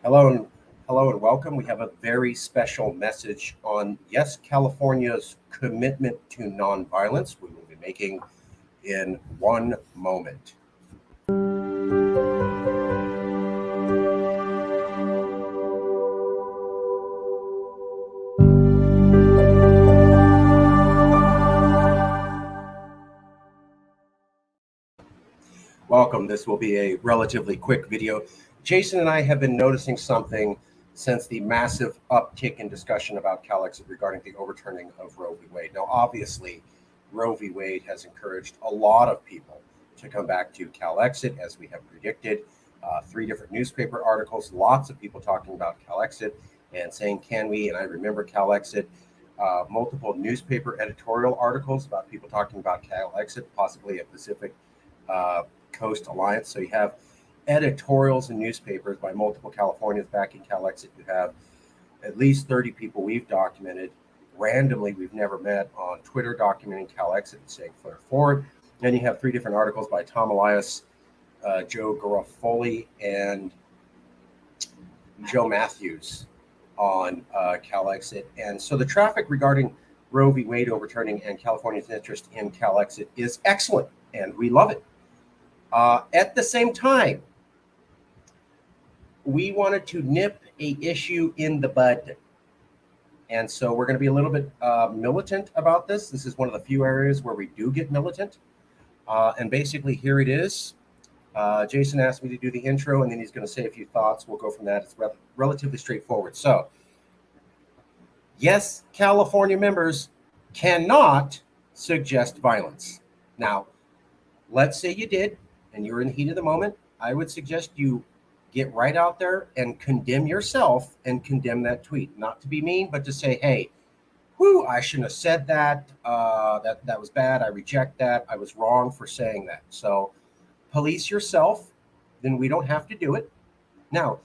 Hello and welcome. We have a very special message on California's commitment to nonviolence. We will be making in one moment. Welcome. This will be a relatively quick video. Jason and I have been noticing something since the massive uptick in discussion about Exit regarding the overturning of Roe v. Wade. Now, obviously, Roe v. Wade has encouraged a lot of people to come back to Exit, as we have predicted. 3 different newspaper articles, lots of people talking about Exit and saying, can we? And I remember Exit. Multiple newspaper editorial articles about people talking about Exit, possibly a Pacific Coast Alliance. So you have editorials in newspapers by multiple Californians backing Exit. You have at least 30 people we've documented randomly, we've never met, on Twitter documenting Exit and saying for it. Then you have 3 different articles by Tom Elias, Joe Garofoli, and Joe Matthews on Exit. And so the traffic regarding Roe v. Wade overturning and California's interest in Exit is excellent, and we love it. At the same time, we wanted to nip a issue in the bud. And so we're going to be a little bit militant about this. This is one of the few areas where we do get militant. And basically, here it is. Jason asked me to do the intro, and then he's going to say a few thoughts. We'll go from that. It's relatively straightforward. So, yes, California members cannot suggest violence. Now, let's say you did, and you're in the heat of the moment. I would suggest you get right out there and condemn yourself and condemn that tweet. Not to be mean, but to say, hey, I shouldn't have said that. That was bad. I reject that. I was wrong for saying that. So police yourself, then we don't have to do it. Now,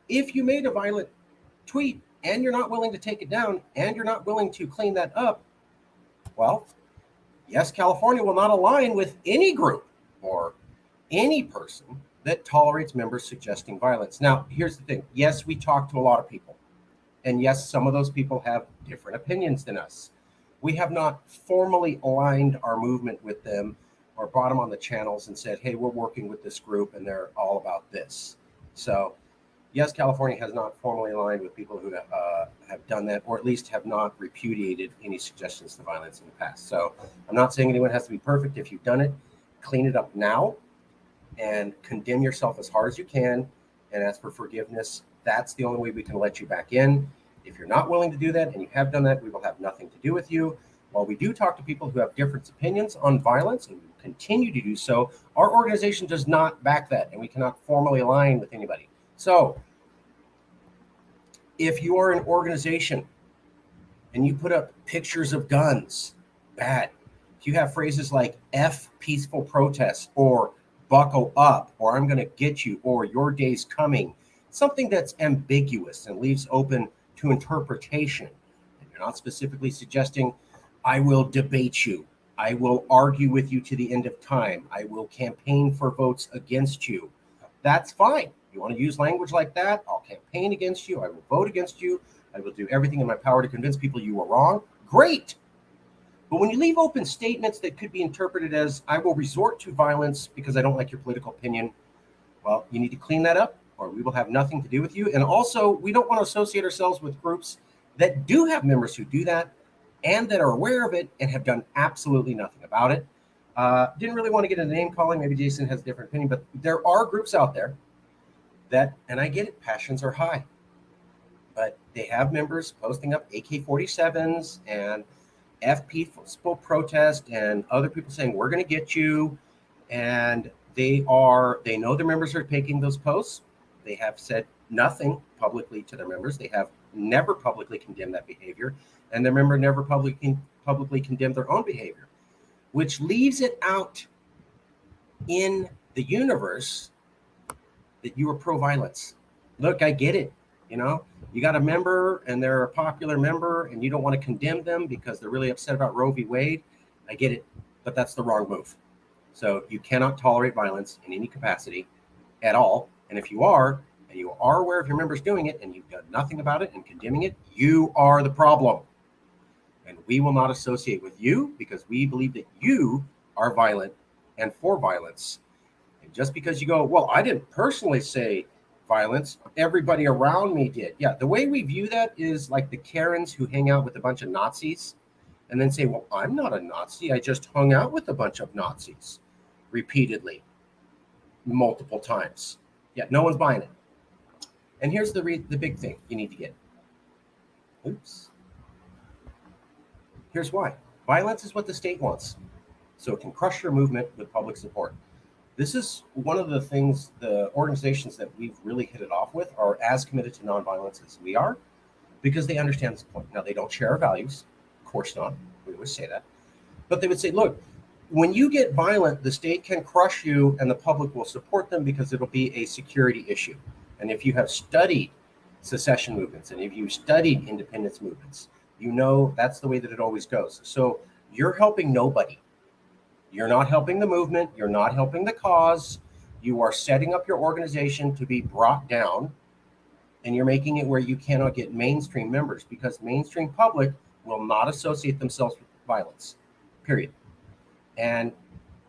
if you made a violent tweet and you're not willing to take it down and you're not willing to clean that up, well, yes, California will not align with any group or any person that tolerates members suggesting violence. Now, here's the thing. Yes, we talk to a lot of people. And yes, some of those people have different opinions than us. We have not formally aligned our movement with them or brought them on the channels and said, hey, we're working with this group and they're all about this. So, yes, California has not formally aligned with people who have done that, or at least have not repudiated any suggestions to violence in the past. So I'm not saying anyone has to be perfect. If you've done it, clean it up now and condemn yourself as hard as you can and ask for forgiveness. That's the only way we can let you back in. If you're not willing to do that and you have done that, we will have nothing to do with you. While we do talk to people who have different opinions on violence, and we will continue to do so, our organization does not back that, and we cannot formally align with anybody. So if you are an organization and you put up pictures of guns, bad. If you have phrases like F peaceful protests, or buckle up, or I'm going to get you, or your day's coming, something that's ambiguous and leaves open to interpretation, and you're not specifically suggesting, I will debate you, I will argue with you to the end of time, I will campaign for votes against you, that's fine. You want to use language like that? I'll campaign against you, I will vote against you, I will do everything in my power to convince people you are wrong. Great. But when you leave open statements that could be interpreted as, I will resort to violence because I don't like your political opinion, well, you need to clean that up, or we will have nothing to do with you. And also, we don't want to associate ourselves with groups that do have members who do that and that are aware of it and have done absolutely nothing about it. Didn't really want to get into name calling. Maybe Jason has a different opinion, but there are groups out there that, and I get it, passions are high, but they have members posting up AK-47s and F peaceful protest and other people saying, we're going to get you. And they know their members are taking those posts. They have said nothing publicly to their members. They have never publicly condemned that behavior, and their member never publicly condemned their own behavior, which leaves it out in the universe that you are pro-violence. Look, I get it. You got a member and they're a popular member and you don't want to condemn them because they're really upset about Roe v. Wade. I get it, but that's the wrong move. So you cannot tolerate violence in any capacity at all. And if you are, and you are aware of your members doing it, and you've done nothing about it and condemning it, you are the problem. And we will not associate with you because we believe that you are violent and for violence. And just because you go, well, I didn't personally say violence, everybody around me did. Yeah, the way we view that is like the Karens who hang out with a bunch of Nazis and then say, well, I'm not a Nazi. I just hung out with a bunch of Nazis repeatedly, multiple times. Yeah, no one's buying it. And here's the big thing you need to get. Oops. Here's why. Violence is what the state wants. So it can crush your movement with public support. This is one of the things the organizations that we've really hit it off with are as committed to nonviolence as we are because they understand this point. Now, they don't share our values. Of course not. We always say that. But they would say, look, when you get violent, the state can crush you and the public will support them because it'll be a security issue. And if you have studied secession movements and if you studied independence movements, you know that's the way that it always goes. So you're helping nobody. You're not helping the movement. You're not helping the cause. You are setting up your organization to be brought down, and you're making it where you cannot get mainstream members because mainstream public will not associate themselves with violence, period. And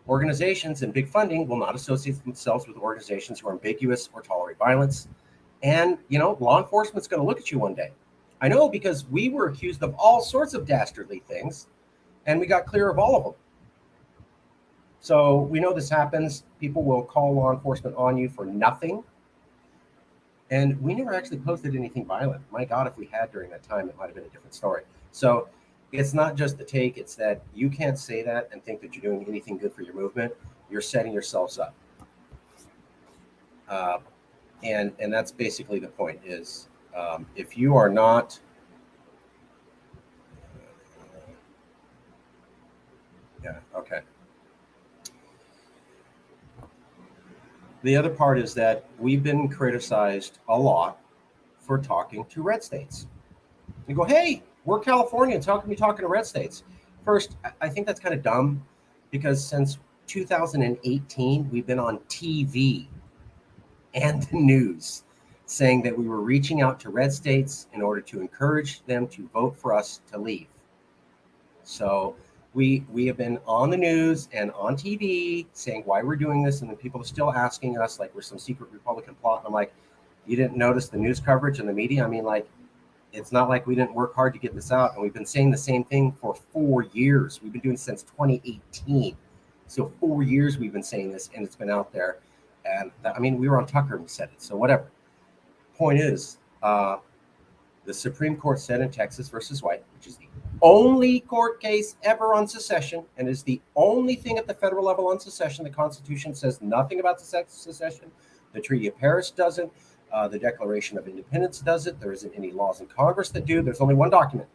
organizations and big funding will not associate themselves with organizations who are ambiguous or tolerate violence. And, you know, law enforcement's going to look at you one day. I know because we were accused of all sorts of dastardly things, and we got clear of all of them. So we know this happens. People will call law enforcement on you for nothing. And we never actually posted anything violent. My God, if we had during that time, it might have been a different story. So it's not just the take. It's that you can't say that and think that you're doing anything good for your movement. You're setting yourselves up. And that's basically the point is if you are not okay. The other part is that we've been criticized a lot for talking to red states. You go, hey, we're Californians. How can we talk to red states? First, I think that's kind of dumb because since 2018, we've been on TV and the news saying that we were reaching out to red states in order to encourage them to vote for us to leave. So we have been on the news and on TV saying why we're doing this, and then people are still asking us like we're some secret Republican plot. And I'm like, you didn't notice the news coverage and the media? I mean, like, it's not like we didn't work hard to get this out, and we've been saying the same thing for 4 years. We've been doing it since 2018. So 4 years we've been saying this, and it's been out there. And I mean, we were on Tucker and we said it. So whatever. Point is, the Supreme Court said in Texas versus White, which is the only court case ever on secession, and is the only thing at the federal level on secession. The Constitution says nothing about secession. The Treaty of Paris doesn't. The Declaration of Independence does it. There isn't any laws in Congress that do. There's only one document,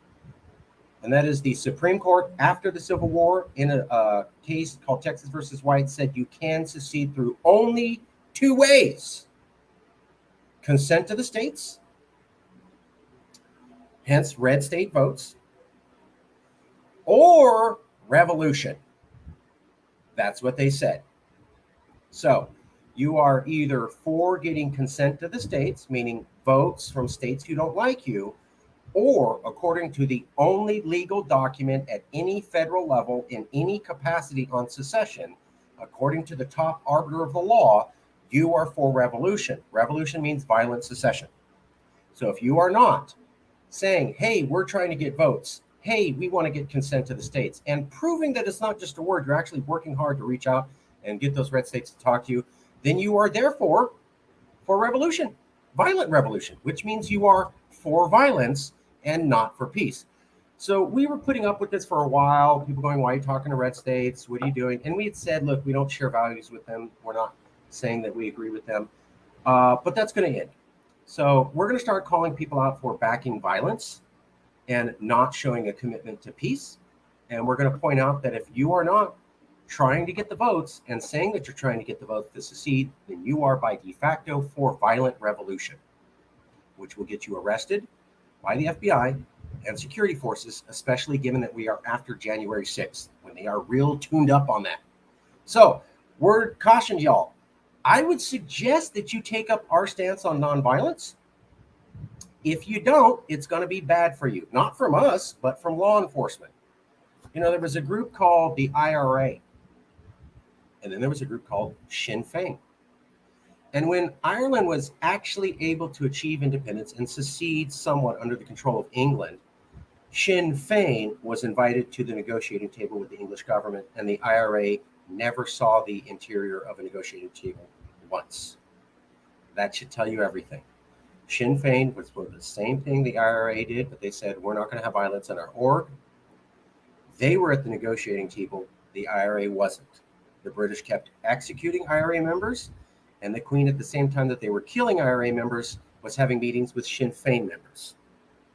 and that is the Supreme Court after the Civil War in a case called Texas versus White said you can secede through only 2 ways: consent to the states, hence red state votes, or revolution. That's what they said. So you are either for getting consent to the states, meaning votes from states who don't like you, or according to the only legal document at any federal level in any capacity on secession, according to the top arbiter of the law, you are for revolution. Revolution means violent secession. So if you are not saying, hey, we're trying to get votes, hey, we want to get consent to the states, and proving that it's not just a word, you're actually working hard to reach out and get those red states to talk to you, then you are therefore for revolution, violent revolution, which means you are for violence and not for peace. So we were putting up with this for a while. People going, why are you talking to red states? What are you doing? And we had said, look, we don't share values with them. We're not saying that we agree with them. But that's going to end. So we're going to start calling people out for backing violence and not showing a commitment to peace. And we're going to point out that if you are not trying to get the votes and saying that you're trying to get the votes to secede, then you are by de facto for violent revolution, which will get you arrested by the FBI and security forces, especially given that we are after January 6th, when they are real tuned up on that. So, word caution, y'all. I would suggest that you take up our stance on nonviolence. If you don't, it's going to be bad for you. Not from us, but from law enforcement. There was a group called the IRA, and then there was a group called Sinn Fein. And when Ireland was actually able to achieve independence and secede somewhat under the control of England, Sinn Fein was invited to the negotiating table with the English government, and the IRA never saw the interior of a negotiating table once. That should tell you everything. Sinn Fein was the same thing the IRA did, but they said, we're not going to have violence in our org. They were at the negotiating table. The IRA wasn't. The British kept executing IRA members, and the Queen, at the same time that they were killing IRA members, was having meetings with Sinn Fein members.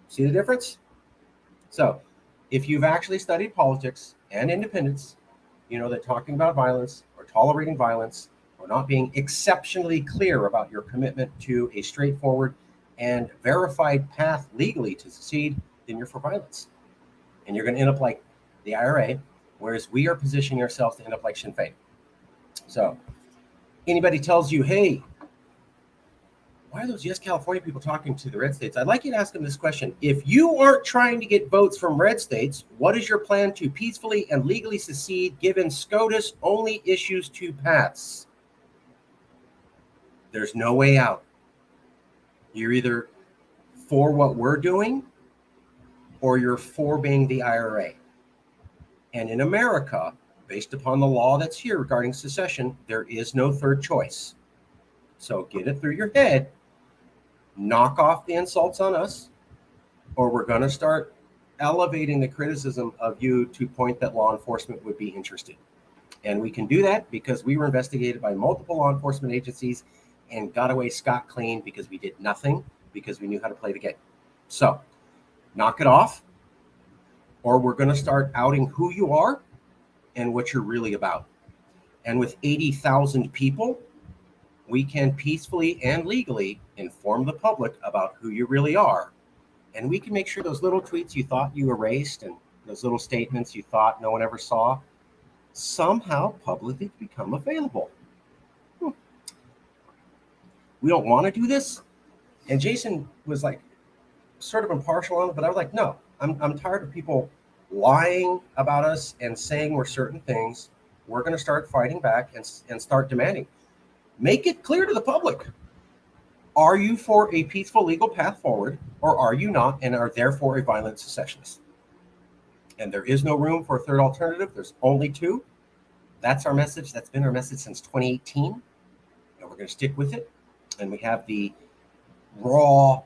See the difference? So if you've actually studied politics and independence, you know that talking about violence or tolerating violence or not being exceptionally clear about your commitment to a straightforward and verified path legally to secede, then you're for violence. And you're going to end up like the IRA, whereas we are positioning ourselves to end up like Sinn Fein. So anybody tells you, hey, why are those Yes California people talking to the red states? I'd like you to ask them this question. If you aren't trying to get votes from red states, what is your plan to peacefully and legally secede given SCOTUS only issues 2 paths? There's no way out. You're either for what we're doing or you're for being the IRA. And in America, based upon the law that's here regarding secession, there is no third choice. So get it through your head. Knock off the insults on us, or we're going to start elevating the criticism of you to point that law enforcement would be interested. And we can do that because we were investigated by multiple law enforcement agencies and got away scot-clean because we did nothing, because we knew how to play the game. So knock it off, or we're going to start outing who you are and what you're really about. And with 80,000 people, we can peacefully and legally inform the public about who you really are. And we can make sure those little tweets you thought you erased and those little statements you thought no one ever saw somehow publicly become available. We don't want to do this. And Jason was like sort of impartial on it, but I was like, no, I'm tired of people lying about us and saying we're certain things. We're going to start fighting back and start demanding. Make it clear to the public. Are you for a peaceful legal path forward, or are you not, and are therefore a violent secessionist? And there is no room for a third alternative. There's only 2. That's our message. That's been our message since 2018. And we're going to stick with it. And we have the raw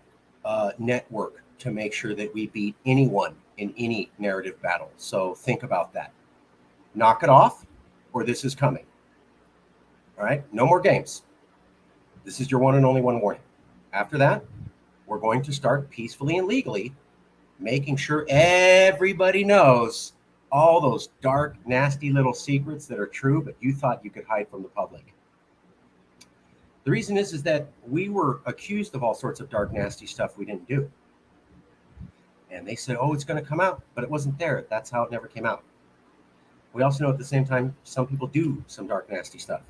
network to make sure that we beat anyone in any narrative battle. So think about that. Knock it off, or this is coming. All right, no more games. This is your one and only one warning. After that, we're going to start peacefully and legally making sure everybody knows all those dark, nasty little secrets that are true, but you thought you could hide from the public. The reason is that we were accused of all sorts of dark, nasty stuff we didn't do. And they said, oh, it's going to come out, but it wasn't there. That's how it never came out. We also know at the same time, some people do some dark, nasty stuff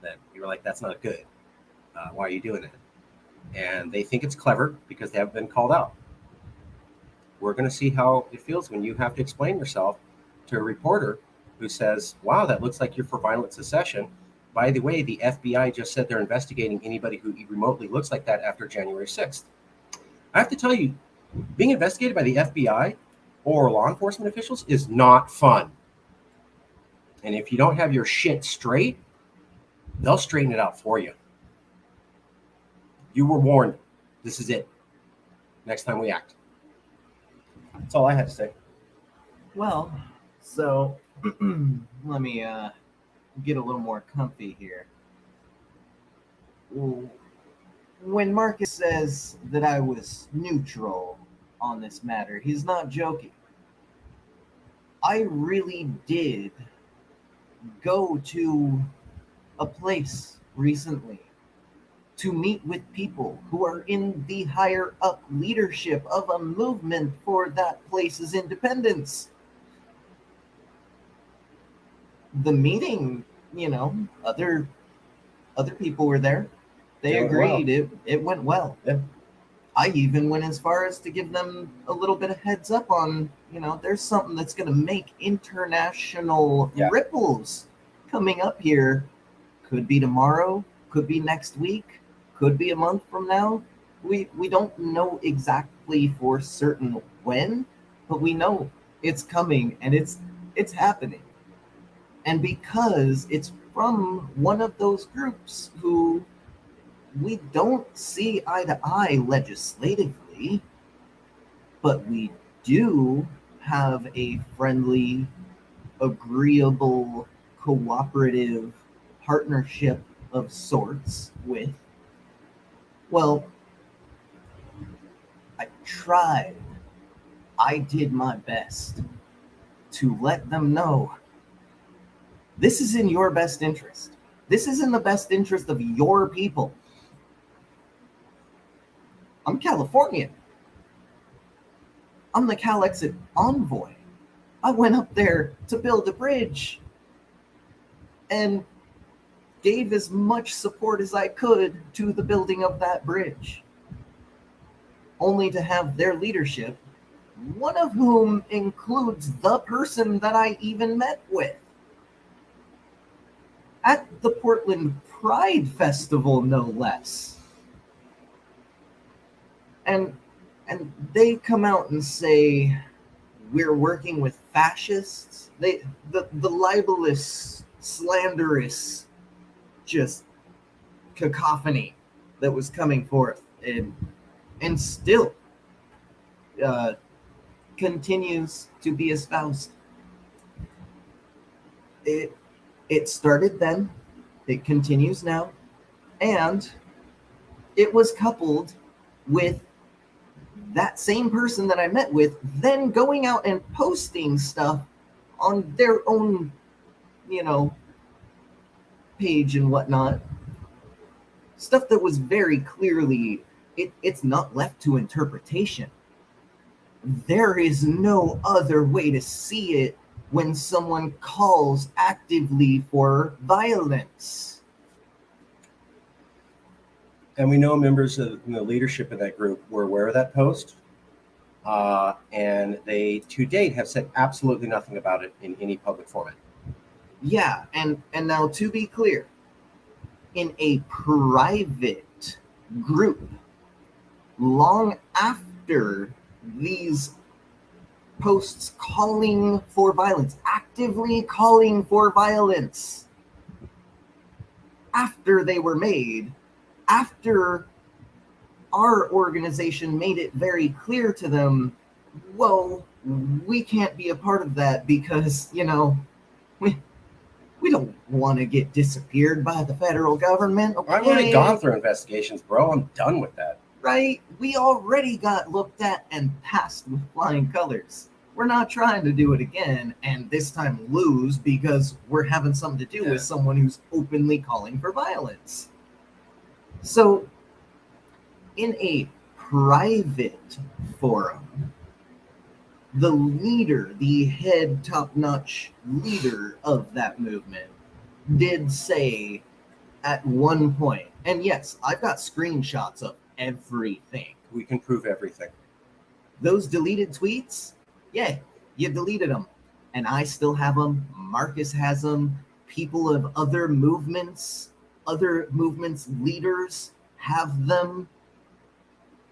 that you were like, that's not good. Why are you doing it? And they think it's clever because they haven't been called out. We're going to see how it feels when you have to explain yourself to a reporter who says, wow, that looks like you're for violent secession. By the way, the FBI just said they're investigating anybody who remotely looks like that after January 6th. I have to tell you, being investigated by the FBI or law enforcement officials is not fun. And if you don't have your shit straight, they'll straighten it out for you. You were warned. This is it. Next time we act. That's all I had to say. Well, so let me get a little more comfy here. When Marcus says that I was neutral on this matter, he's not joking. I really did go to a place recently to meet with people who are in the higher up leadership of a movement for that place's independence. The meeting, other Other people were there. They It went well. agreed. It went well. Yeah. I even went as far as to give them a little bit of heads up on, there's something that's going to make international Yeah. ripples coming up here. Could be tomorrow, could be next week, could be a month from now. We don't know exactly for certain when, but we know it's coming and it's happening. And because it's from one of those groups who we don't see eye to eye legislatively, but we do have a friendly, agreeable, cooperative partnership of sorts with, well, I tried. I did my best to let them know this is in your best interest. This is in the best interest of your people. I'm Californian. I'm the Cal Exit Envoy. I went up there to build a bridge and gave as much support as I could to the building of that bridge, only to have their leadership, one of whom includes the person that I even met with at the Portland Pride Festival, no less. And they come out and say we're working with fascists. The libelous, slanderous, just cacophony that was coming forth and still continues to be espoused. It started then, it continues now, and it was coupled with that same person that I met with then going out and posting stuff on their own, page and whatnot. Stuff that was very clearly, it's not left to interpretation. There is no other way to see it when someone calls actively for violence. And we know members of the leadership of that group were aware of that post. And they, to date, have said absolutely nothing about it in any public format. Yeah, and now to be clear, in a private group, long after these posts calling for violence, actively calling for violence, after they were made, after our organization made it very clear to them, well, we can't be a part of that because, we don't want to get disappeared by the federal government. Okay? I've already gone through investigations, bro. I'm done with that. Right? We already got looked at and passed with flying colors. We're not trying to do it again and this time lose because we're having something to do with someone who's openly calling for violence. So, in a private forum, the leader, the head top-notch leader of that movement, did say at one point, and yes, I've got screenshots of everything. We can prove everything. Those deleted tweets, yeah, you deleted them. And I still have them. Marcus has them. People of other movements leaders have them.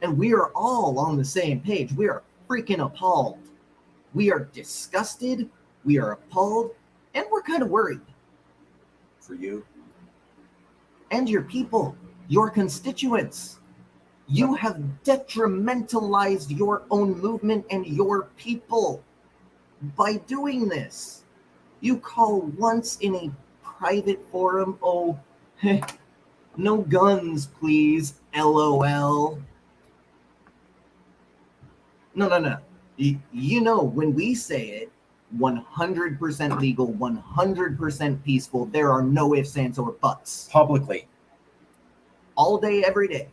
And we are all on the same page. We are freaking appalled. We are disgusted. We are appalled. And we're kind of worried. For you. And your people, your constituents. You have detrimentalized your own movement and your people by doing this. You call once in a private forum, oh, no guns, please, LOL. No. You know, when we say it, 100% legal, 100% peaceful, there are no ifs, ands, or buts. Publicly. All day, every day.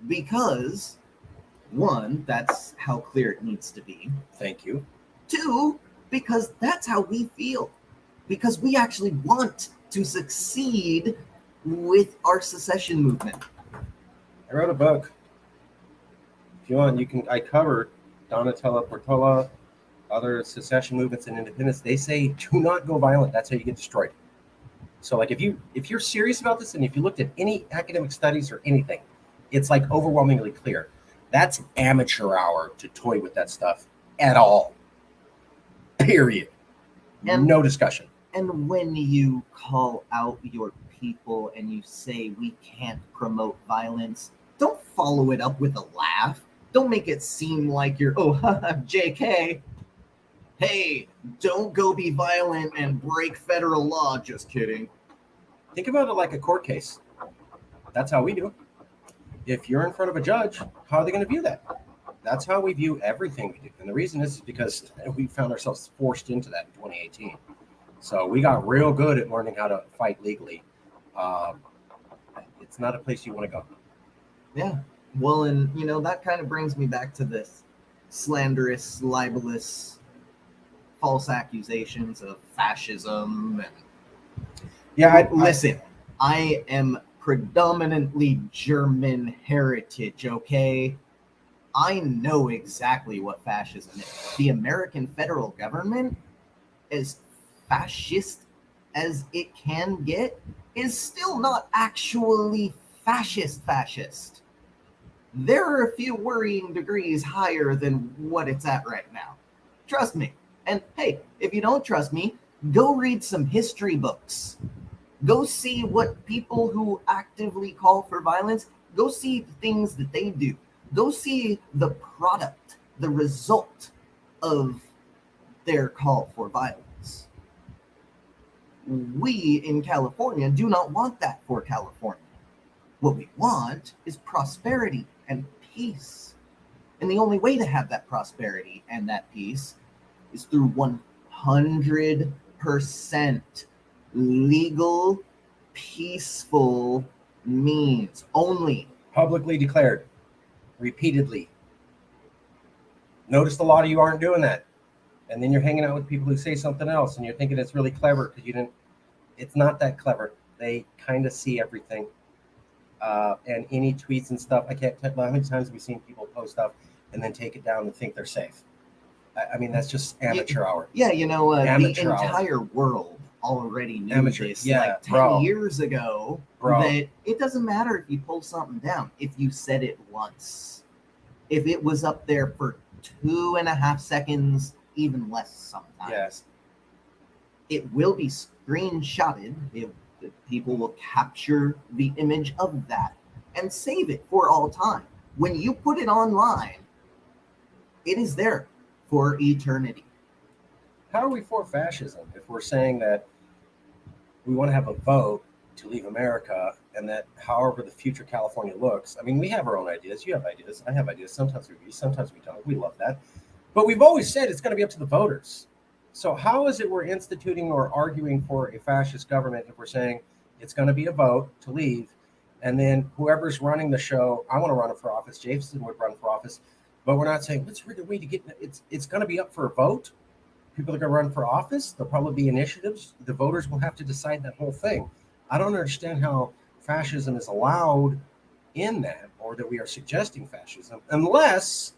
Because, one, that's how clear it needs to be. Thank you. Two, because that's how we feel. Because we actually want to succeed with our secession movement. I wrote a book. If you want, I covered Donatella Portola, other secession movements and independence. They say do not go violent. That's how you get destroyed. So like if you're serious about this, and if you looked at any academic studies or anything, it's like overwhelmingly clear. That's amateur hour to toy with that stuff at all. Period. No discussion. And when you call out your people and you say we can't promote violence, don't follow it up with a laugh. Don't make it seem like you're, oh, JK. Hey, don't go be violent and break federal law. Just kidding. Think about it like a court case. That's how we do it. If you're in front of a judge, how are they going to view that? That's how we view everything we do. And the reason is because we found ourselves forced into that in 2018. So we got real good at learning how to fight legally. It's not a place you want to go. Yeah. Well, and, that kind of brings me back to this slanderous, libelous, false accusations of fascism. Listen, I am predominantly German heritage, okay? I know exactly what fascism is. The American federal government, as fascist as it can get, is still not actually fascist. There are a few worrying degrees higher than what it's at right now. Trust me. And hey, if you don't trust me, go read some history books. Go see what people who actively call for violence, go see the things that they do. Go see the product, the result of their call for violence. We in California do not want that for California. What we want is prosperity and peace. And the only way to have that prosperity and that peace is through 100% legal, peaceful means only. Publicly declared, repeatedly. Notice a lot of you aren't doing that. And then you're hanging out with people who say something else and you're thinking it's really clever because it's not that clever. They kind of see everything. And any tweets and stuff, I can't tell how many times we've seen people post stuff and then take it down and think they're safe. I mean, that's just amateur hour. Yeah, the entire world already knew this 10 years ago that it doesn't matter if you pull something down. If you said it once, if it was up there for 2.5 seconds, even less sometimes, it will be screenshotted. People will capture the image of that and save it for all time. When you put it online, it is there for eternity. How are we for fascism if we're saying that we want to have a vote to leave America and that however the future California looks? I mean, we have our own ideas. You have ideas. I have ideas. Sometimes we agree. Sometimes we don't. We love that. But we've always said it's going to be up to the voters. So how is it we're instituting or arguing for a fascist government if we're saying it's going to be a vote to leave, and then whoever's running the show, I want to run for office, Jason would run for office, but we're not saying what's the way to get it's going to be up for a vote. People are going to run for office. There'll probably be initiatives. The voters will have to decide that whole thing. I don't understand how fascism is allowed in that, or that we are suggesting fascism, unless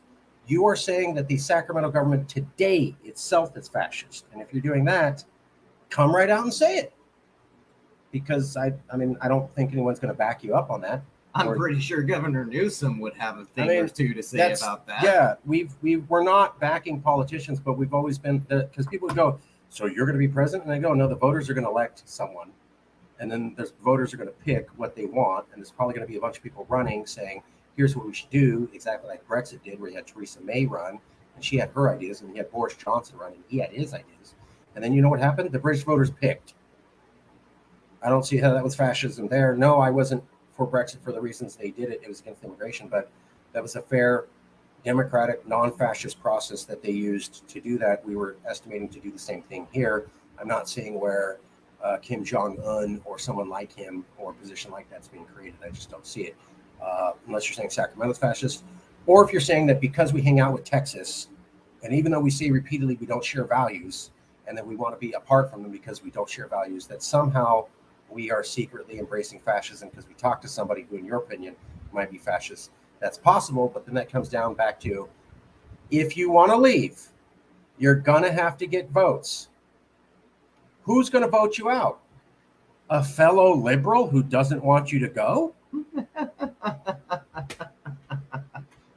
you are saying that the Sacramento government today itself is fascist. And if you're doing that, come right out and say it. Because I don't think anyone's going to back you up on that. I'm pretty sure Governor Newsom would have a thing or two to say about that. Yeah, we're not backing politicians, but we've always been, because people would go, so you're going to be president? And I go, no, the voters are going to elect someone. And then the voters are going to pick what they want. And there's probably going to be a bunch of people running saying, here's what we should do, exactly like Brexit did, where you had Theresa May run, and she had her ideas, and you had Boris Johnson running, he had his ideas. And then you know what happened? The British voters picked. I don't see how that was fascism there. No, I wasn't for Brexit for the reasons they did it. It was against immigration, but that was a fair, democratic, non-fascist process that they used to do that. We were estimating to do the same thing here. I'm not seeing where Kim Jong-un or someone like him or a position like that's being created. I just don't see it. Unless you're saying Sacramento's fascist, or if you're saying that because we hang out with Texas, and even though we say repeatedly we don't share values, and that we want to be apart from them because we don't share values, that somehow we are secretly embracing fascism because we talked to somebody who, in your opinion, might be fascist. That's possible, but then that comes down back to, if you want to leave, you're going to have to get votes. Who's going to vote you out? A fellow liberal who doesn't want you to go?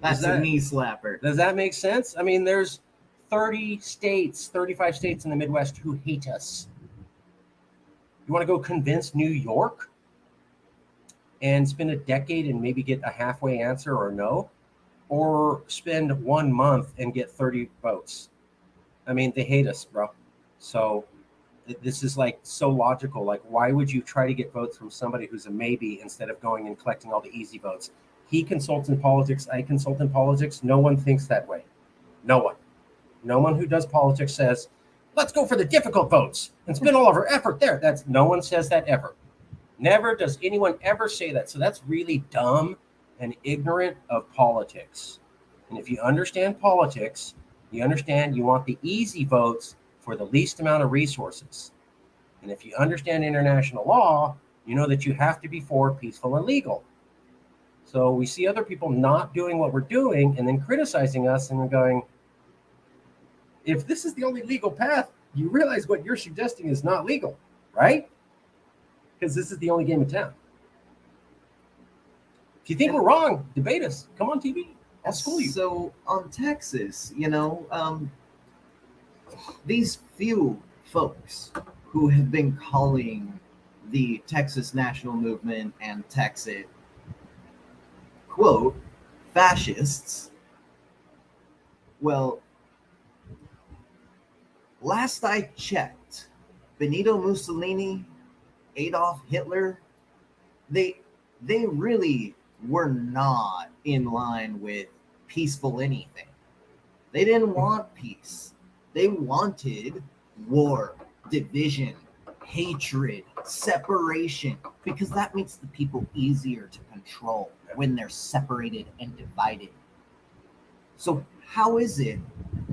That's a knee slapper. Does that make sense? I mean, there's 35 states in the Midwest who hate us. You want to go convince New York and spend a decade and maybe get a halfway answer or no? Or spend 1 month and get 30 votes? I mean, they hate us, bro. So this is like so logical. Like, why would you try to get votes from somebody who's a maybe instead of going and collecting all the easy votes? He consults in politics. I consult in politics. No one thinks that way. No one. No one who does politics says, let's go for the difficult votes and spend all of our effort there. No one says that ever. Never does anyone ever say that. So that's really dumb and ignorant of politics. And if you understand politics, you understand you want the easy votes for the least amount of resources. And if you understand international law, you know that you have to be for peaceful and legal. So we see other people not doing what we're doing and then criticizing us, and we're going, if this is the only legal path, you realize what you're suggesting is not legal, right? Because this is the only game in town. If you think we're wrong, debate us. Come on TV. I'll school you. So on Texas, these few folks who have been calling the Texas National Movement and Texit, quote, fascists, well, last I checked, Benito Mussolini, Adolf Hitler, they really were not in line with peaceful anything. They didn't want peace. They wanted war, division, hatred, separation, because that makes the people easier to control when they're separated and divided. So how is it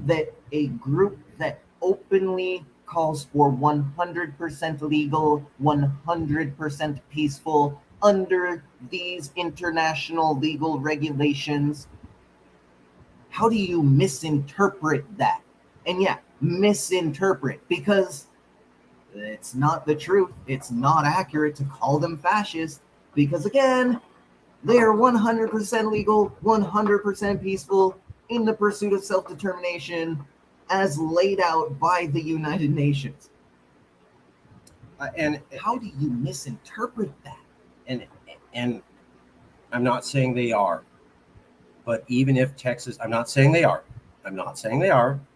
that a group that openly calls for 100% legal, 100% peaceful under these international legal regulations, how do you misinterpret that? And yeah, misinterpret, because it's not the truth. It's not accurate to call them fascist, because again, they are 100% legal, 100% peaceful in the pursuit of self-determination as laid out by the United Nations. And how do you misinterpret that? And I'm not saying they are, but even if Texas, I'm not saying they are.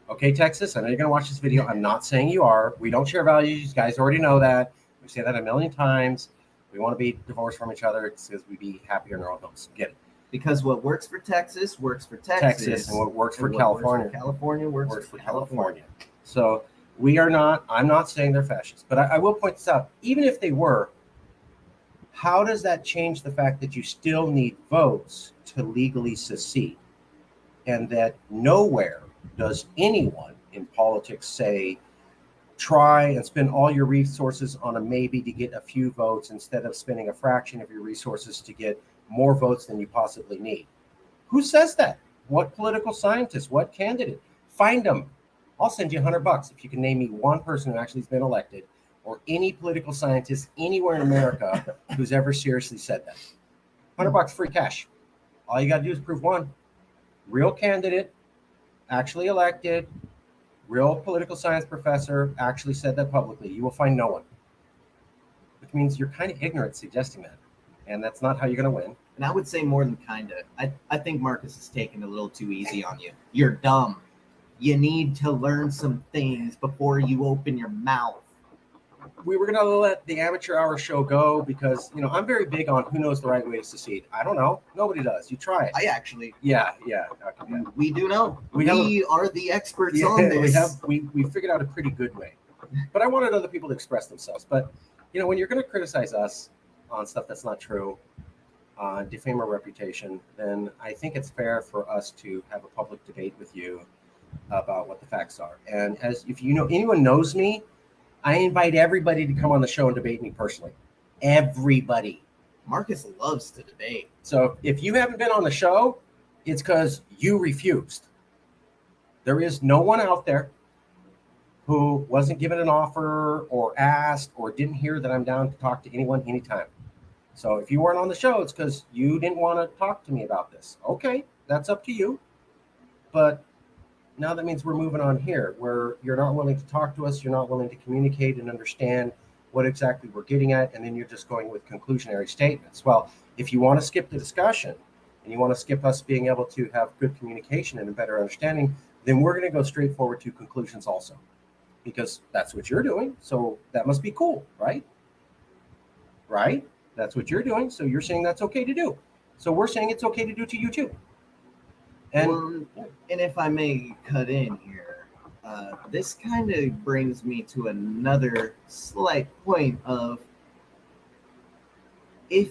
Okay, Texas, I know you're going to watch this video. I'm not saying you are. We don't share values. You guys already know that. We say that a million times. We want to be divorced from each other because we'd be happier in our own homes. Get it? Because what works for Texas works for Texas. And what works for California. California works for California. So I'm not saying they're fascists, but I will point this out. Even if they were, how does that change the fact that you still need votes to legally secede? And that nowhere does anyone in politics say, try and spend all your resources on a maybe to get a few votes instead of spending a fraction of your resources to get more votes than you possibly need. Who says that? What political scientist? What candidate? Find them. I'll send you $100 if you can name me one person who actually has been elected, or any political scientist anywhere in America who's ever seriously said that. $100 free cash. All you got to do is prove one. Real candidate, actually elected, real political science professor actually said that publicly. You will find no one. Which means you're kind of ignorant suggesting that. And that's not how you're going to win. And I would say more than kind of. I think Marcus is taking it a little too easy on you. You're dumb. You need to learn some things before you open your mouth. We were going to let the amateur hour show go because, I'm very big on who knows the right way to secede. I don't know. Nobody does. You try it. I actually. Yeah. Okay. We do know. We are the experts on this. We figured out a pretty good way. But I wanted other people to express themselves. But, when you're going to criticize us on stuff that's not true, defame our reputation, then I think it's fair for us to have a public debate with you about what the facts are. And if anyone knows me, I invite everybody to come on the show and debate me personally. everybody. Marcus loves to debate. So if you haven't been on the show, it's because you refused. There is no one out there who wasn't given an offer or asked or didn't hear that I'm down to talk to anyone anytime. So if you weren't on the show, it's because you didn't want to talk to me about this. Okay, that's up to you. But now that means we're moving on here, where you're not willing to talk to us, you're not willing to communicate and understand what exactly we're getting at, and then you're just going with conclusionary statements. Well, if you want to skip the discussion and you want to skip us being able to have good communication and a better understanding, then we're going to go straight forward to conclusions also, because that's what you're doing. So that must be cool, right? Right? That's what you're doing. So you're saying that's okay to do. So we're saying it's okay to do to you too. And, well, and if I may cut in here, this kind of brings me to another slight point of, if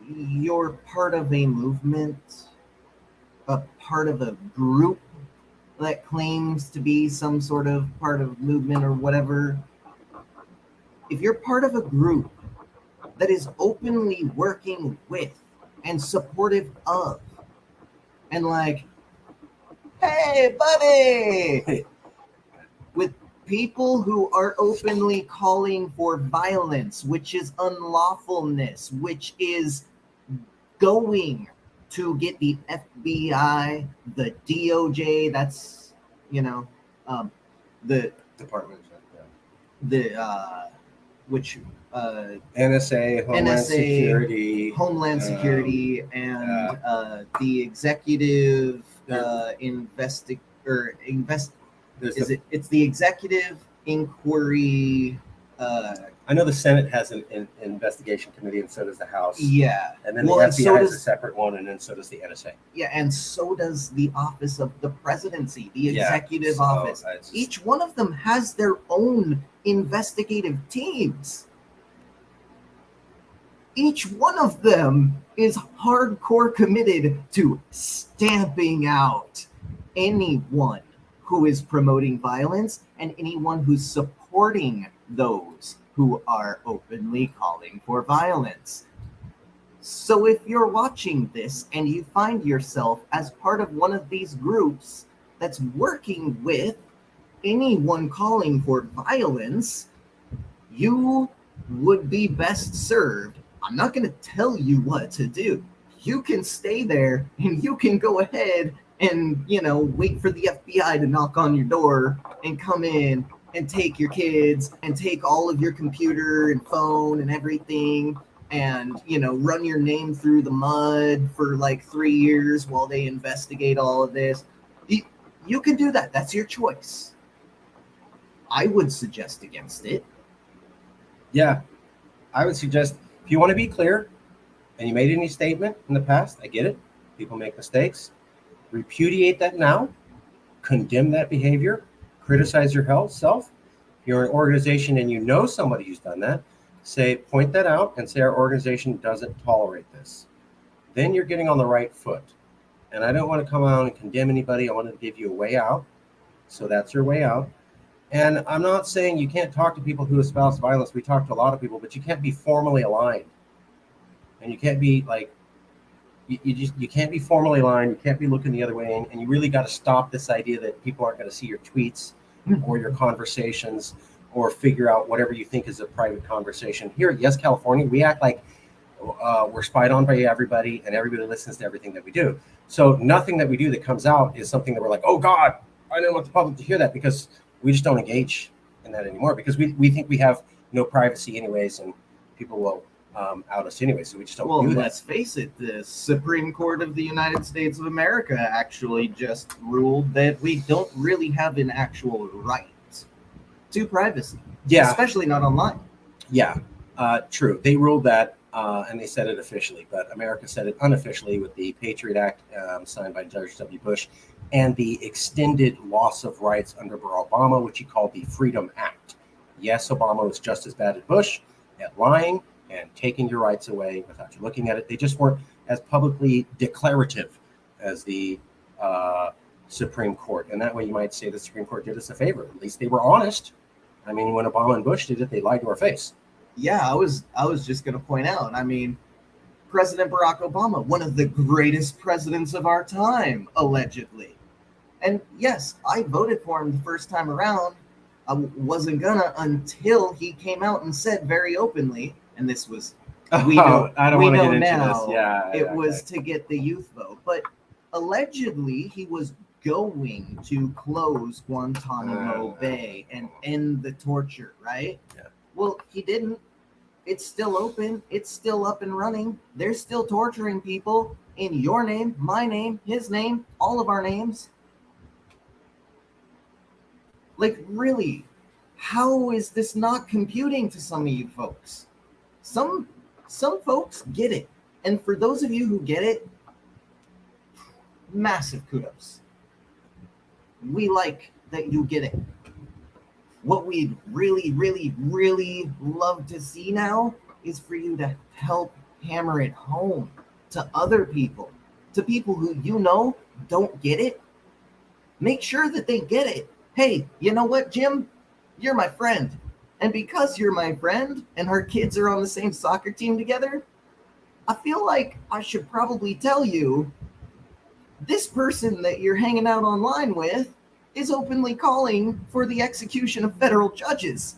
you're part of a movement, a part of a group that claims to be some sort of part of movement or whatever, if you're part of a group that is openly working with and supportive of, and like, hey buddy, with people who are openly calling for violence, which is unlawfulness, which is going to get the FBI, the DOJ, that's, the department, which NSA, Homeland Security, and the executive it's the executive inquiry. I know the Senate has an investigation committee, and so does the House. Yeah, and then the FBI has a separate one, and then so does the NSA. Yeah, and so does the Office of the Presidency, the executive office. Each one of them has their own investigative teams. Each one of them is hardcore committed to stamping out anyone who is promoting violence and anyone who's supporting those who are openly calling for violence. So if you're watching this and you find yourself as part of one of these groups that's working with anyone calling for violence, you would be best served. I'm not going to tell you what to do. You can stay there and you can go ahead and, wait for the FBI to knock on your door and come in and take your kids and take all of your computer and phone and everything and, run your name through the mud for like 3 years while they investigate all of this. You can do that. That's your choice. I would suggest against it. Yeah, I would suggest, if you want to be clear and you made any statement in the past, I get it. People make mistakes. Repudiate that now. Condemn that behavior. Criticize yourself. If you're an organization and you know somebody who's done that, point that out and say our organization doesn't tolerate this. Then you're getting on the right foot. And I don't want to come out and condemn anybody. I want to give you a way out. So that's your way out. And I'm not saying you can't talk to people who espouse violence. We talk to a lot of people, but you can't be formally aligned. And you can't be like, you can't be formally aligned. You can't be looking the other way. And you really got to stop this idea that people aren't going to see your tweets or your conversations or figure out whatever you think is a private conversation. Here at Yes California, we act like we're spied on by everybody and everybody listens to everything that we do. So nothing that we do that comes out is something that we're like, oh God, I don't want the public to hear that, because we just don't engage in that anymore, because we think we have no privacy anyways, and people will out us anyway, so we just don't do that. Let's face it, the Supreme Court of the United States of America actually just ruled that we don't really have an actual right to privacy. Yeah. Especially not online. Yeah, true. They ruled that, and they said it officially, but America said it unofficially with the Patriot Act signed by George W. Bush and the extended loss of rights under Barack Obama, which he called the Freedom Act. Yes, Obama was just as bad as Bush at lying and taking your rights away without you looking at it. They just weren't as publicly declarative as the Supreme Court. And that way you might say the Supreme Court did us a favor. At least they were honest. I mean, when Obama and Bush did it, they lied to our face. Yeah, I was just going to point out. I mean, President Barack Obama, one of the greatest presidents of our time, allegedly. And yes, I voted for him the first time around. I wasn't gonna until he came out and said very openly, and this was we know I don't we want to know get into now this. Yeah, it okay. was to get the youth vote, but allegedly he was going to close Guantanamo Bay and end the torture, right? Yeah. Well, he didn't. It's still open. It's still up and running. They're still torturing people in your name, my name, his name, all of our names. Like, really, how is this not computing to some of you folks? Some folks get it. And for those of you who get it, massive kudos. We like that you get it. What we'd really, really, really love to see now is for you to help hammer it home to other people, to people who you know don't get it. Make sure that they get it. Hey, you know what, Jim? You're my friend. And because you're my friend and our kids are on the same soccer team together, I feel like I should probably tell you this person that you're hanging out online with is openly calling for the execution of federal judges.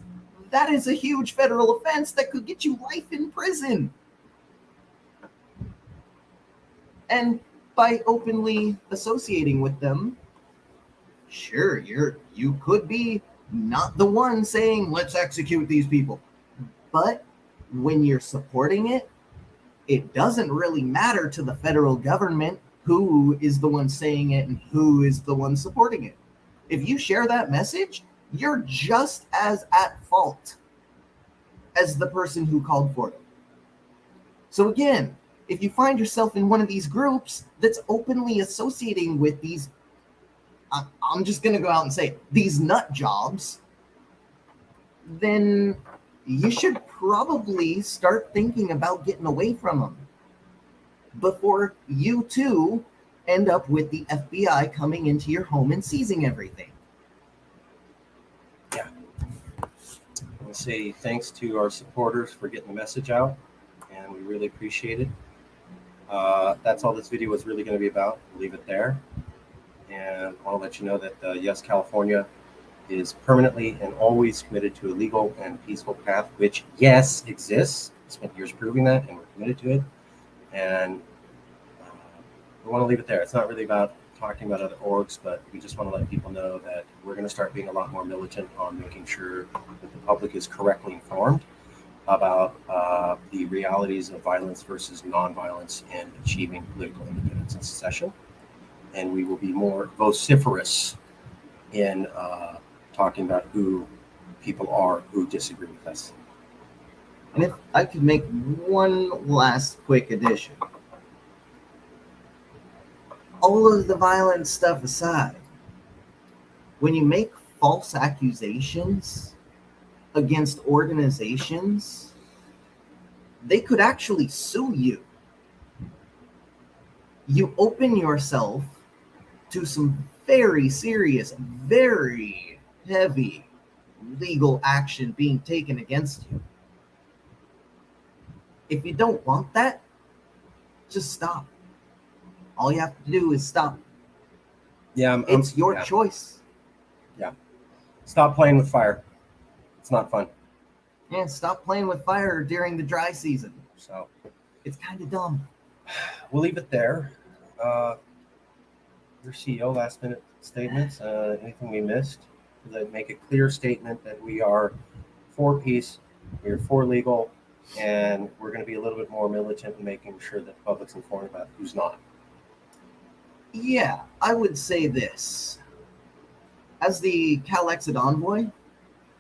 That is a huge federal offense that could get you life in prison. And by openly associating with them, sure, you could be not the one saying let's execute these people, but when you're supporting it, it doesn't really matter to the federal government who is the one saying it and who is the one supporting it. If you share that message, you're just as at fault as the person who called for it. So again, if you find yourself in one of these groups that's openly associating with these, I'm just going to go out and say, these nut jobs, then you should probably start thinking about getting away from them before you too end up with the FBI coming into your home and seizing everything. Yeah. I want to say thanks to our supporters for getting the message out, and we really appreciate it. That's all this video was really going to be about. We'll leave it there. And I want to let you know that, yes, California is permanently and always committed to a legal and peaceful path, which, yes, exists. We spent years proving that, and we're committed to it. And we want to leave it there. It's not really about talking about other orgs, but we just want to let people know that we're going to start being a lot more militant on making sure that the public is correctly informed about the realities of violence versus nonviolence and achieving political independence and secession. And we will be more vociferous in talking about who people are who disagree with us. And if I could make one last quick addition. All of the violent stuff aside, when you make false accusations against organizations, they could actually sue you. You open yourself to some very serious, very heavy legal action being taken against you. If you don't want that, just stop. All you have to do is stop. Yeah, it's your choice. Yeah. Stop playing with fire. It's not fun. Yeah, stop playing with fire during the dry season. So it's kind of dumb. We'll leave it there. Your CEO, last minute statements, anything we missed? To make a clear statement that we are for peace, we are for legal, and we're going to be a little bit more militant in making sure that the public's informed about who's not. Yeah, I would say this. As the Exit Envoy,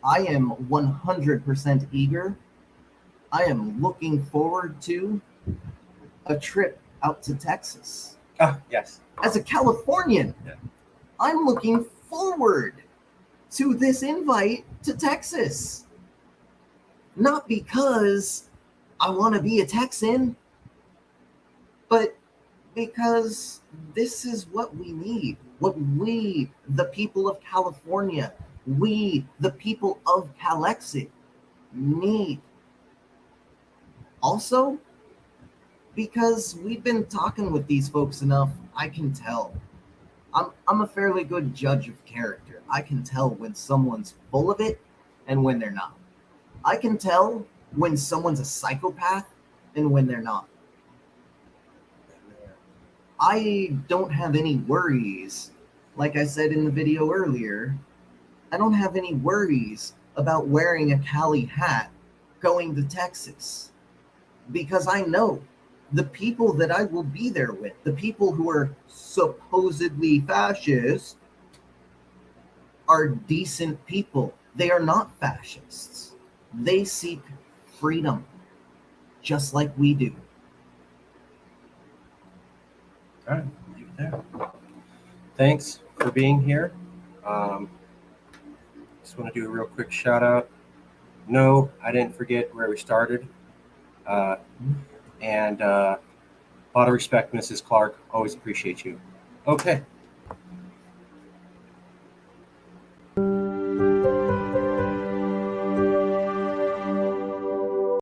I am 100% eager. I am looking forward to a trip out to Texas. Ah, yes. As a Californian, yeah. I'm looking forward to this invite to Texas. Not because I want to be a Texan, but because this is what we need. What we, the people of California, we, the people of Calexit, need. Also, because we've been talking with these folks enough, I can tell. I'm a fairly good judge of character. I can tell when someone's full of it and when they're not. I can tell when someone's a psychopath and when they're not. I don't have any worries. Like I said in the video earlier, I don't have any worries about wearing a Cali hat going to Texas. Because I know the people that I will be there with, the people who are supposedly fascist, are decent people. They are not fascists. They seek freedom, just like we do. All right, leave it there. Thanks for being here. Just want to do a real quick shout out. No, I didn't forget where we started. And a lot of respect, Mrs. Clark. Always appreciate you. Okay.